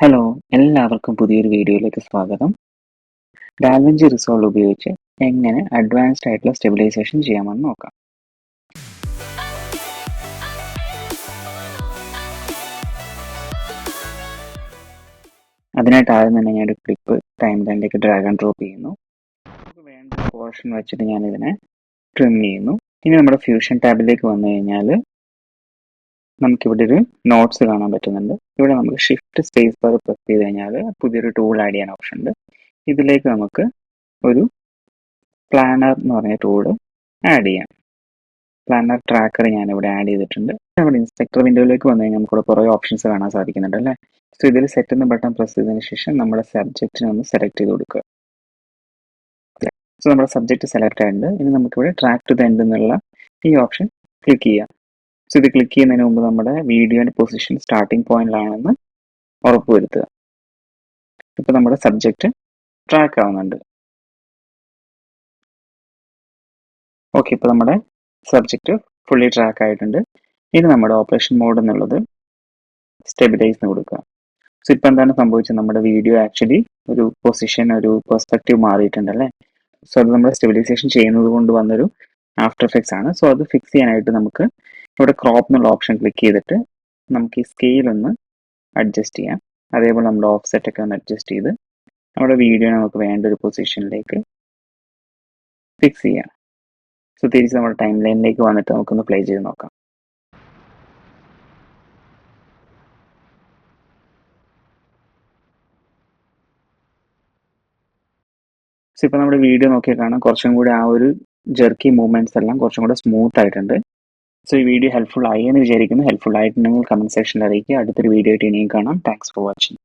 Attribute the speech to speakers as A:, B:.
A: Hello, എല്ലാവർക്കും പുതിയൊരു വീഡിയോയിലേക്ക് സ്വാഗതം. ഡാവിഞ്ചി റിസോൾവ് ഉപയോഗിച്ച് എങ്ങനെ അഡ്വാൻസ്ഡ് ആയിട്ടുള്ള സ്റ്റെബിലൈസേഷൻ ചെയ്യാമെന്ന് നോക്കാം. അതിനായിട്ട് ആദ്യം തന്നെ ഞാനൊരു ക്ലിപ്പ് ടൈം ലൈനിലേക്ക് ഡ്രാഗ് ആൻഡ് ഡ്രോപ്പ് ചെയ്യുന്നു. നമുക്ക് വേണ്ട പോർഷൻ വെച്ചിട്ട് ഞാനിതിനെ ട്രിം ചെയ്യുന്നു. ഇനി നമ്മുടെ ഫ്യൂഷൻ ടാബിലേക്ക് വന്നു കഴിഞ്ഞാൽ നമുക്കിവിടെ ഒരു നോട്ട്സ് കാണാൻ പറ്റുന്നുണ്ട്. ഇവിടെ നമുക്ക് ഷിഫ്റ്റ് സ്പേസ് ബാർ പ്രസ് ചെയ്ത് കഴിഞ്ഞാൽ പുതിയൊരു ടൂൾ ആഡ് ചെയ്യാൻ ഓപ്ഷൻ ഉണ്ട്. ഇതിലേക്ക് നമുക്ക് ഒരു പ്ലാനർ എന്ന് പറഞ്ഞ ടൂള് ആഡ് ചെയ്യാം. പ്ലാനർ ട്രാക്കർ ഞാനിവിടെ ആഡ് ചെയ്തിട്ടുണ്ട്. നമ്മുടെ ഇൻസ്പെക്ടർ വിൻഡോയിലേക്ക് വന്നു കഴിഞ്ഞാൽ നമുക്കിവിടെ കുറേ ഓപ്ഷൻസ് കാണാൻ സാധിക്കുന്നുണ്ട് അല്ലേ. സോ ഇതിൽ സെറ്റ് എന്ന ബട്ടൺ പ്രസ് ചെയ്തതിന് ശേഷം നമ്മുടെ സബ്ജക്റ്റിനെ ഒന്ന് സെലക്ട് ചെയ്ത് കൊടുക്കുക. സോ നമ്മുടെ സബ്ജക്റ്റ് സെലക്ട് ആയിട്ടുണ്ട്. ഇനി നമുക്കിവിടെ ട്രാക്ക് ടു ദ എൻഡ് എന്നുള്ള ഈ ഓപ്ഷൻ ക്ലിക്ക് ചെയ്യാം. സോ ഇത് ക്ലിക്ക് ചെയ്യുന്നതിന് മുമ്പ് നമ്മുടെ വീഡിയോയുടെ പൊസിഷൻ സ്റ്റാർട്ടിംഗ് പോയിന്റിലാണെന്ന് ഉറപ്പുവരുത്തുക. ഇപ്പോൾ നമ്മുടെ സബ്ജക്റ്റ് ട്രാക്ക് ആവുന്നുണ്ട്. ഓക്കെ, ഇപ്പോൾ നമ്മുടെ സബ്ജക്റ്റ് ഫുള്ളി ട്രാക്ക് ആയിട്ടുണ്ട്. ഇനി നമ്മുടെ ഓപ്പറേഷൻ മോഡ് എന്നുള്ളത് സ്റ്റെബിലൈസ് കൊടുക്കുക. സോ ഇപ്പം എന്താണ് സംഭവിച്ചത്, നമ്മുടെ വീഡിയോ ആക്ച്വലി ഒരു പൊസിഷൻ, ഒരു പെർസ്പെക്റ്റീവ് മാറിയിട്ടുണ്ട് അല്ലേ. സോ അത് നമ്മൾ സ്റ്റെബിലൈസേഷൻ ചെയ്യുന്നത് കൊണ്ട് വന്നൊരു ആഫ്റ്റർ എഫക്ട്സ് ആണ്. സോ അത് ഫിക്സ് ചെയ്യാനായിട്ട് നമുക്ക് ഇവിടെ ക്രോപ്പ് എന്നുള്ള ഓപ്ഷൻ ക്ലിക്ക് ചെയ്തിട്ട് നമുക്ക് ഈ സ്കെയിൽ ഒന്ന് അഡ്ജസ്റ്റ് ചെയ്യാം. അതേപോലെ നമ്മുടെ ഓഫ്സെറ്റ് ഒക്കെ ഒന്ന് അഡ്ജസ്റ്റ് ചെയ്ത് നമ്മുടെ വീഡിയോ നമുക്ക് വേണ്ട ഒരു പൊസിഷനിലേക്ക് ഫിക്സ് ചെയ്യാം. സോ തിരിച്ച് നമ്മുടെ ടൈം ലൈനിലേക്ക് വന്നിട്ട് നമുക്കൊന്ന് പ്ലേ ചെയ്ത് നോക്കാം. സോ ഇപ്പോൾ നമ്മുടെ വീഡിയോ നോക്കിയാൽ കാണാം കുറച്ചും കൂടി ആ ഒരു ജെർക്കി മൂവ്മെന്റ്സ് എല്ലാം കുറച്ചും കൂടെ സ്മൂത്ത് ആയിട്ടുണ്ട്. സോ ഈ വീഡിയോ ഹെൽപ്ഫുൾ ആയി എന്ന് വിചാരിക്കുന്നു. ഹെൽപ്ഫുൾ ആയിട്ടുണ്ടെങ്കിൽ കമന്റ് സെക്ഷനിൽ അറിയിക്കുക. അടുത്തൊരു വീഡിയോ ആയിട്ട് ഇനിയും കാണാം. Thanks for watching.